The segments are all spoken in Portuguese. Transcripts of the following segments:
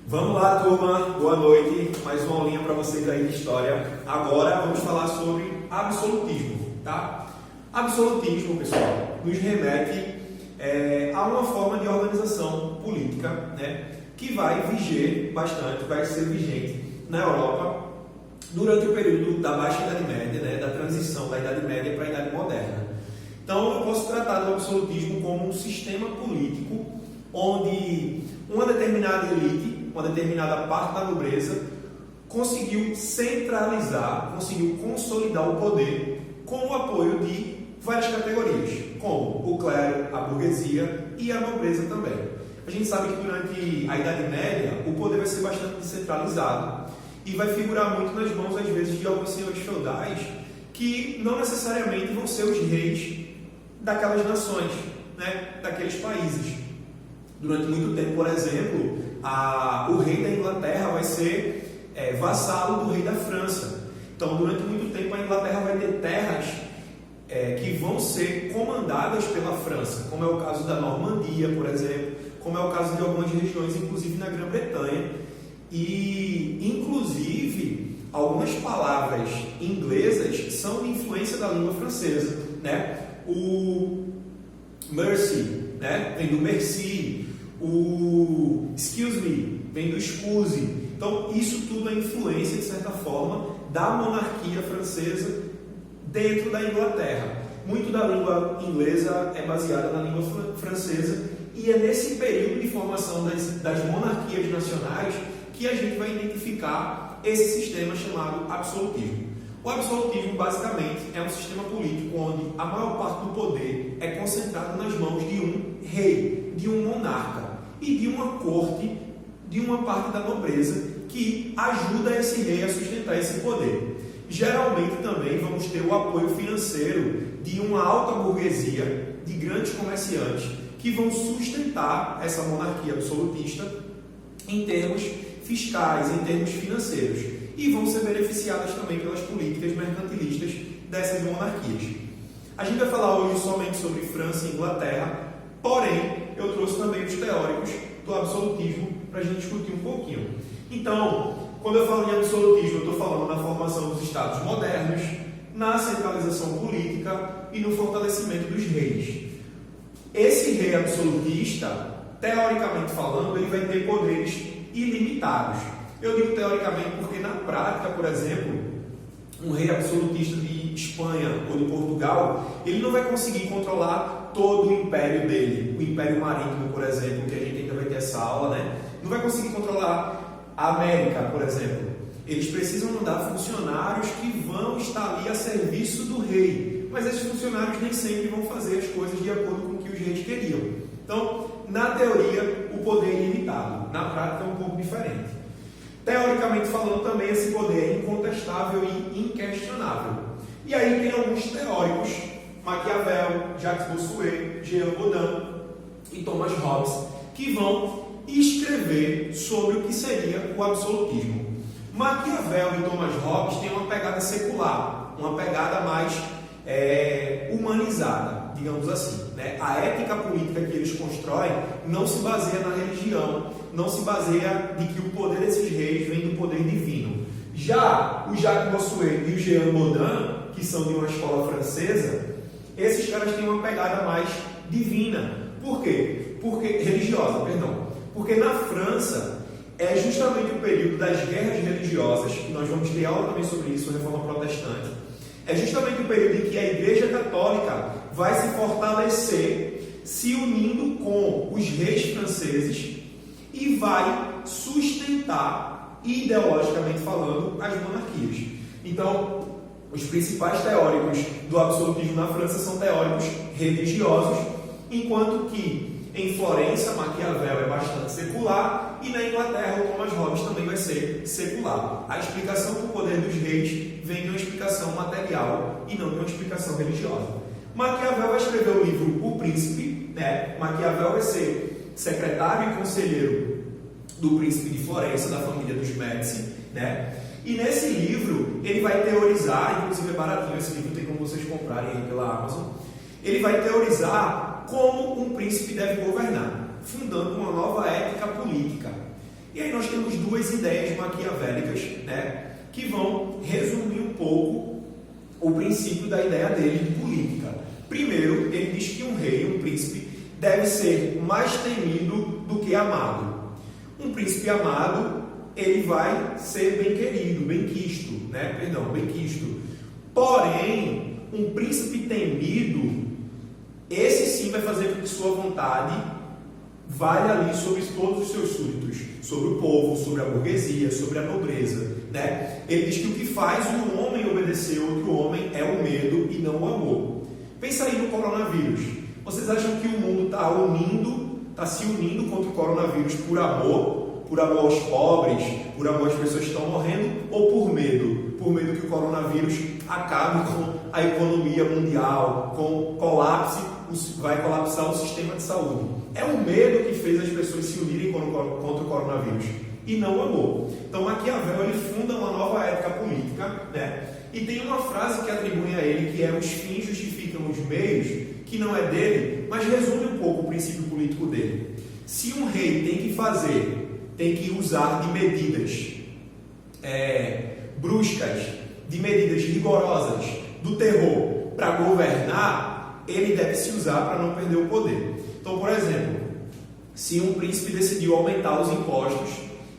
Vamos lá, turma. Boa noite. Mais uma aulinha para vocês aí de história. Agora vamos falar sobre absolutismo, tá? Absolutismo, pessoal, nos remete a uma forma de organização política, né, que vai viger bastante, vai ser vigente na Europa durante o período da Baixa Idade Média, né, da transição da Idade Média para a Idade Moderna. Então, eu posso tratar do absolutismo como um sistema político onde uma determinada elite, uma determinada parte da nobreza, conseguiu centralizar, conseguiu consolidar o poder com o apoio de várias categorias, como o clero, a burguesia e a nobreza também. A gente sabe que durante a Idade Média o poder vai ser bastante descentralizado e vai figurar muito nas mãos, às vezes, de alguns senhores feudais que não necessariamente vão ser os reis daquelas nações, né, daqueles países. Durante muito tempo, por exemplo, o rei da Inglaterra vai ser vassalo do rei da França. Então, durante muito tempo, a Inglaterra vai ter terras que vão ser comandadas pela França, como é o caso da Normandia, por exemplo, como é o caso de algumas regiões, inclusive na Grã-Bretanha. E, inclusive, algumas palavras inglesas são de influência da língua francesa, né? O mercy, né, vem do merci, o excuse me vem do excuse. Então, isso tudo é influência, de certa forma, da monarquia francesa dentro da Inglaterra. Muito da língua inglesa é baseada na língua francesa e é nesse período de formação das monarquias nacionais que a gente vai identificar esse sistema chamado absolutismo. O absolutismo, basicamente, é um sistema político onde a maior parte do poder é concentrado nas mãos de um rei, de um monarca e de uma corte, de uma parte da nobreza que ajuda esse rei a sustentar esse poder. Geralmente também vamos ter o apoio financeiro de uma alta burguesia, de grandes comerciantes, que vão sustentar essa monarquia absolutista em termos fiscais, em termos financeiros, e vão ser beneficiadas também pelas políticas mercantilistas dessas monarquias. A gente vai falar hoje somente sobre França e Inglaterra, porém, eu trouxe também os teóricos do absolutismo para a gente discutir um pouquinho. Então, quando eu falo em absolutismo, eu estou falando na formação dos estados modernos, na centralização política e no fortalecimento dos reis. Esse rei absolutista, teoricamente falando, ele vai ter poderes ilimitados. Eu digo teoricamente porque na prática, por exemplo, um rei absolutista de Espanha ou de Portugal, ele não vai conseguir controlar todo o império dele, o Império Marítimo, por exemplo, que a gente ainda vai ter essa aula, né? Não vai conseguir controlar a América, por exemplo. Eles precisam mandar funcionários que vão estar ali a serviço do rei, mas esses funcionários nem sempre vão fazer as coisas de acordo com o que os reis queriam. Então, na teoria, o poder é ilimitado, na prática é um pouco diferente. Teoricamente falando, também esse poder é incontestável e inquestionável. E aí tem alguns teóricos, Maquiavel, Jacques Bossuet, Jean Bodin e Thomas Hobbes, que vão escrever sobre o que seria o absolutismo. Maquiavel e Thomas Hobbes têm uma pegada secular, uma pegada mais humanizada, digamos assim, né? A ética política que eles constroem não se baseia na religião, não se baseia de que o poder desses reis vem do poder divino. Já o Jacques Bossuet e o Jean Bodin, que são de uma escola francesa, esses caras têm uma pegada mais divina. Por quê? Religiosa, perdão. Porque na França é justamente o período das guerras religiosas, que nós vamos ter aula também sobre isso, a Reforma Protestante. É justamente o período em que a Igreja Católica vai se fortalecer, se unindo com os reis franceses e vai sustentar, ideologicamente falando, as monarquias. Então, os principais teóricos do absolutismo na França são teóricos religiosos, enquanto que em Florença, Maquiavel é bastante secular e na Inglaterra, o Thomas Hobbes também vai ser secular. A explicação do poder dos reis vem de uma explicação material e não de uma explicação religiosa. Maquiavel vai escrever o livro O Príncipe, né? Maquiavel vai ser secretário e conselheiro do príncipe de Florença, da família dos Médici, né? E nesse livro ele vai teorizar, inclusive é baratinho esse livro, tem como vocês comprarem aí pela Amazon. Ele vai teorizar como um príncipe deve governar, fundando uma nova ética política. E aí nós temos duas ideias maquiavélicas, né, que vão resumir um pouco o princípio da ideia dele de política. Primeiro, ele diz que um rei, um príncipe, deve ser mais temido do que amado. Um príncipe amado, ele vai ser bem querido, bem quisto, né? Bem quisto. Porém, um príncipe temido, esse sim vai fazer com que sua vontade valha ali sobre todos os seus súditos, sobre o povo, sobre a burguesia, sobre a nobreza, né? Ele diz que o que faz um homem obedecer outro homem é o medo e não o amor. Pensa aí no coronavírus. Vocês acham que o mundo está se unindo contra o coronavírus por amor aos pobres, por amor às pessoas que estão morrendo, ou por medo? Por medo que o coronavírus acabe com a economia mundial, vai colapsar o sistema de saúde. É o medo que fez as pessoas se unirem contra o coronavírus, e não o amor. Então Maquiavel, ele funda uma nova ética política, né? E tem uma frase que atribuem a ele, que é: os fins justificam os meios, que não é dele, mas resume um pouco o princípio político dele. Se um rei tem que usar de medidas bruscas, de medidas rigorosas, do terror, para governar, ele deve se usar para não perder o poder. Então, por exemplo, se um príncipe decidiu aumentar os impostos,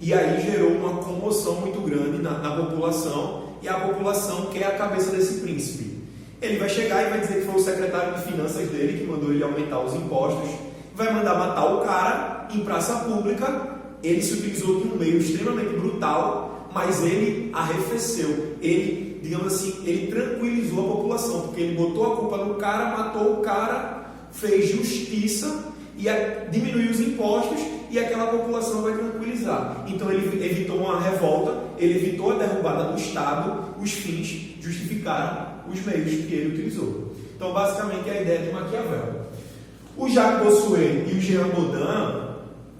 e aí gerou uma comoção muito grande na população, e a população quer a cabeça desse príncipe, ele vai chegar e vai dizer que foi o secretário de finanças dele que mandou ele aumentar os impostos, vai mandar matar o cara em praça pública. Ele se utilizou de um meio extremamente brutal, mas ele arrefeceu, ele, digamos assim, ele tranquilizou a população, porque ele botou a culpa no cara, matou o cara, fez justiça e diminuiu os impostos, e aquela população vai tranquilizar. Então ele evitou uma revolta, ele evitou a derrubada do Estado, os fins justificaram os meios que ele utilizou. Então basicamente é a ideia de Maquiavel. O Jacques Bossuet e o Jean Bodin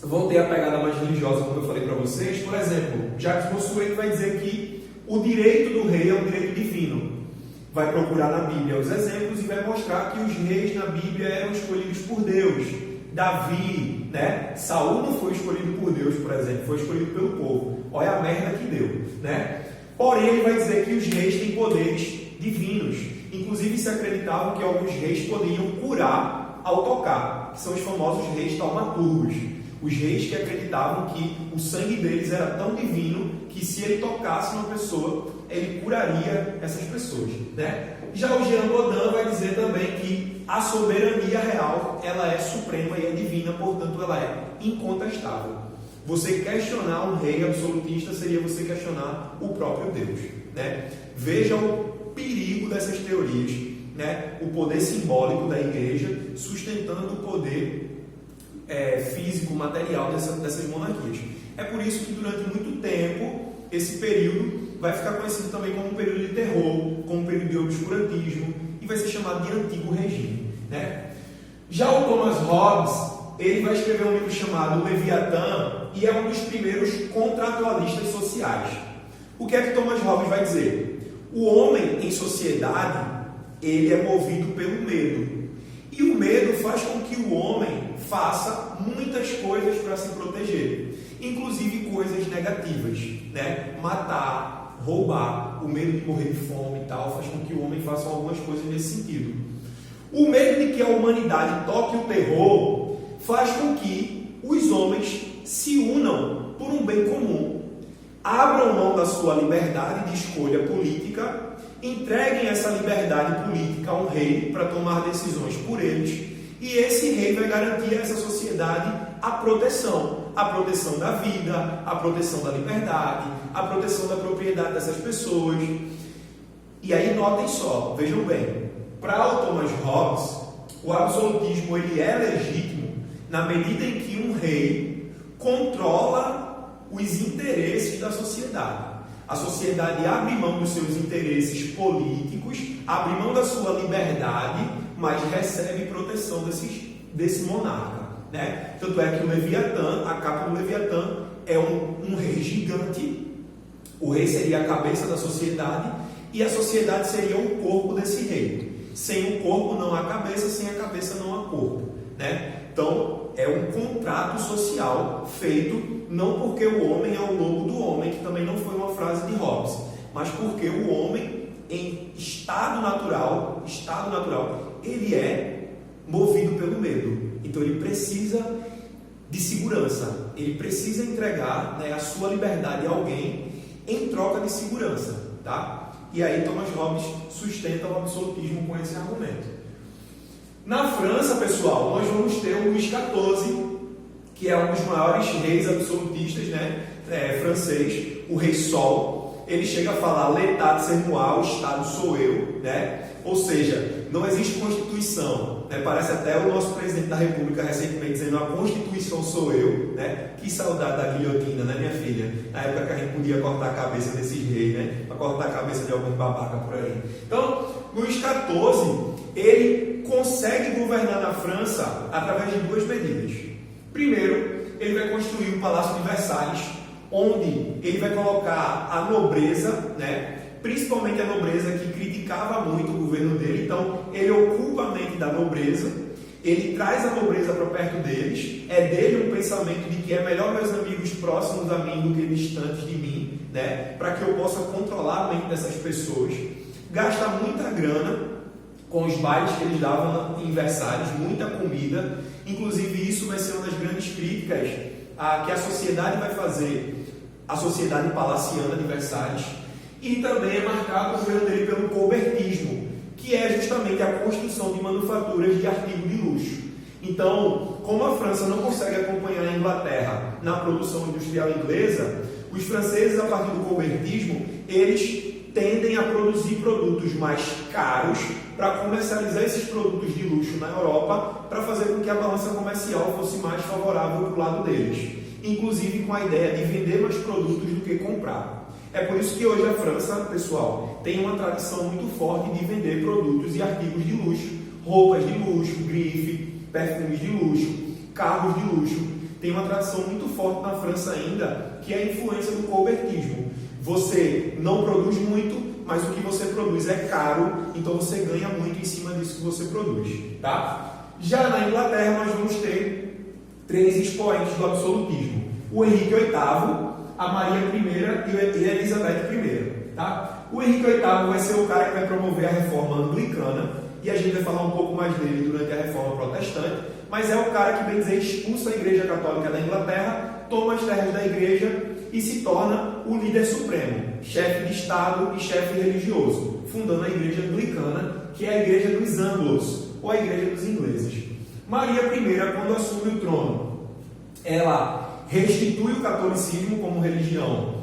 vão ter a pegada mais religiosa, como eu falei para vocês. Por exemplo, Jacques Bossuet vai dizer que o direito do rei é um direito divino. Vai procurar na Bíblia os exemplos e vai mostrar que os reis na Bíblia eram escolhidos por Deus. Davi, né? Saul não foi escolhido por Deus, por exemplo, foi escolhido pelo povo. Olha a merda que deu, né? Porém, ele vai dizer que os reis têm poderes divinos. Inclusive, se acreditavam que alguns reis podiam curar ao tocar, que são os famosos reis taumaturgos. Os reis que acreditavam que o sangue deles era tão divino que se ele tocasse uma pessoa, ele curaria essas pessoas, né? Já o Jean Bodin vai dizer também que a soberania real, ela é suprema e é divina, portanto ela é incontestável. Você questionar um rei absolutista seria você questionar o próprio Deus, né? Veja o perigo dessas teorias, né? O poder simbólico da igreja sustentando o poder físico, material dessas monarquias. É por isso que durante muito tempo esse período vai ficar conhecido também como um período de terror, como um período de obscurantismo, e vai ser chamado de Antigo Regime, né? Já o Thomas Hobbes, ele vai escrever um livro chamado Leviatã, e é um dos primeiros contratualistas sociais. O que é que Thomas Hobbes vai dizer? O homem em sociedade, ele é movido pelo medo. E o medo faz com que o homem faça muitas coisas para se proteger, inclusive coisas negativas, né? Matar, roubar, o medo de morrer de fome e tal, faz com que o homem faça algumas coisas nesse sentido. O medo de que a humanidade toque o terror faz com que os homens se unam por um bem comum, abram mão da sua liberdade de escolha política, entreguem essa liberdade política a um rei para tomar decisões por eles, e esse rei vai garantir a essa sociedade a proteção da vida, a proteção da liberdade, a proteção da propriedade dessas pessoas. E aí notem só, vejam bem, para o Thomas Hobbes, o absolutismo ele é legítimo na medida em que um rei controla os interesses da sociedade. A sociedade abre mão dos seus interesses políticos, abre mão da sua liberdade, mas recebe proteção desse monarca, né? Tanto é que o Leviatã, a capa do Leviatã é um rei gigante. O rei seria a cabeça da sociedade e a sociedade seria o corpo desse rei. Sem o corpo não há cabeça, sem a cabeça não há corpo, né? Então, é um contrato social feito não porque o homem é o lobo do homem, que também não foi uma frase de Hobbes, mas porque o homem, em estado natural, ele é movido pelo medo. Então ele precisa de segurança, ele precisa entregar, né, a sua liberdade a alguém em troca de segurança, tá? E aí Thomas Hobbes sustenta o absolutismo com esse argumento. Na França, pessoal, nós vamos ter o Luís XIV, que é um dos maiores reis absolutistas, né, francês, o Rei Sol. Ele chega a falar l'état c'est moi, o Estado sou eu, né? Ou seja, não existe Constituição, né? Parece até o nosso presidente da República recentemente dizendo a Constituição sou eu, né? Que saudade da guilhotina, né, minha filha? Na época que a gente podia cortar a cabeça desses reis, né? Para cortar a cabeça de algum babaca por aí. Então, Luís XIV, ele consegue governar na França através de duas medidas. Primeiro, ele vai construir o Palácio de Versalhes, onde ele vai colocar a nobreza, né? Principalmente a nobreza que criticava muito o governo dele. Então, ele ocupa a mente da nobreza, ele traz a nobreza para perto deles, é dele um pensamento de que é melhor meus amigos próximos a mim do que distantes de mim, né? Para que eu possa controlar a mente dessas pessoas. Gasta muita grana com os bailes que eles davam em Versalhes, muita comida. Inclusive, isso vai ser uma das grandes críticas que a sociedade vai fazer, a sociedade palaciana de Versalhes. E também é marcado o governo dele pelo colbertismo, que é justamente a construção de manufaturas de artigos de luxo. Então, como a França não consegue acompanhar a Inglaterra na produção industrial inglesa, os franceses, a partir do colbertismo, eles tendem a produzir produtos mais caros para comercializar esses produtos de luxo na Europa, para fazer com que a balança comercial fosse mais favorável para o lado deles, inclusive com a ideia de vender mais produtos do que comprar. É por isso que hoje a França, pessoal, tem uma tradição muito forte de vender produtos e artigos de luxo, roupas de luxo, grife, perfumes de luxo, carros de luxo. Tem uma tradição muito forte na França ainda, que é a influência do colbertismo. Você não produz muito, mas o que você produz é caro, então você ganha muito em cima disso que você produz, tá? Já na Inglaterra, nós vamos ter três expoentes do absolutismo: o Henrique VIII, a Maria I e a Elizabeth I, tá? O Henrique VIII vai ser o cara que vai promover a reforma anglicana, e a gente vai falar um pouco mais dele durante a reforma protestante, mas é o cara que, bem dizer, expulsa a Igreja Católica da Inglaterra, toma as terras da Igreja e se torna o líder supremo, chefe de Estado e chefe religioso, fundando a Igreja Anglicana, que é a Igreja dos Anglos, ou a Igreja dos ingleses. Maria I, quando assume o trono, ela restitui o catolicismo como religião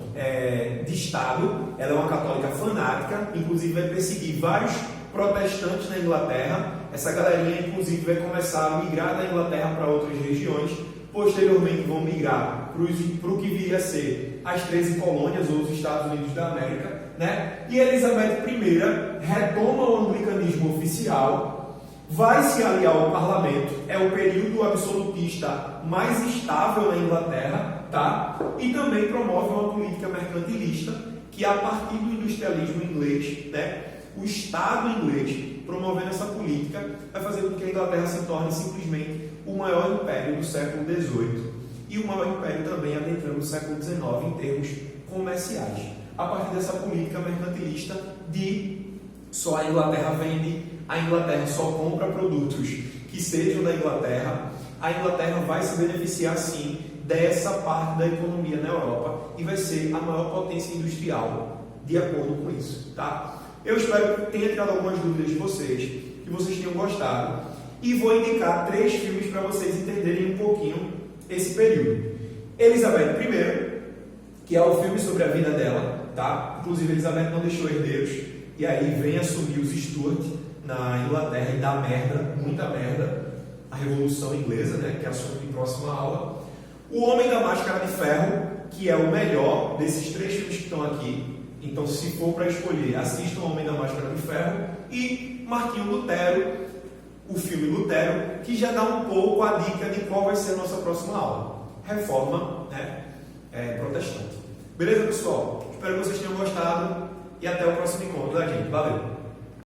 de Estado. Ela é uma católica fanática, inclusive vai perseguir vários protestantes na Inglaterra. Essa galerinha, inclusive, vai começar a migrar da Inglaterra para outras regiões. Posteriormente vão migrar para o que viria a ser as 13 colônias ou os Estados Unidos da América, né? E Elizabeth I retoma o anglicanismo oficial, vai se aliar ao parlamento, é o período absolutista mais estável na Inglaterra, tá? E também promove uma política mercantilista que, a partir do industrialismo inglês, né, o Estado inglês promovendo essa política, vai fazer com que a Inglaterra se torne simplesmente o maior império do século XVIII e o maior império também adentrando o século XIX em termos comerciais. A partir dessa política mercantilista de só a Inglaterra vende, a Inglaterra só compra produtos que sejam da Inglaterra, a Inglaterra vai se beneficiar sim dessa parte da economia na Europa e vai ser a maior potência industrial de acordo com isso, tá? Eu espero que tenha tirado algumas dúvidas de vocês, que vocês tenham gostado, e vou indicar 3 filmes para vocês entenderem um pouquinho esse período. Elizabeth I, que é o filme sobre a vida dela, tá? Inclusive Elizabeth não deixou herdeiros, e aí vem assumir os Stuart na Inglaterra e dá merda, muita merda, a Revolução Inglesa, né, que é assunto de próxima aula. O Homem da Máscara de Ferro, que é o melhor desses 3 filmes que estão aqui. Então, se for para escolher, assistam o Homem da Máscara de Ferro e Martinho Lutero, o filme Lutero, que já dá um pouco a dica de qual vai ser a nossa próxima aula. Reforma, né, protestante. Beleza, pessoal? Espero que vocês tenham gostado e até o próximo encontro da gente. Valeu!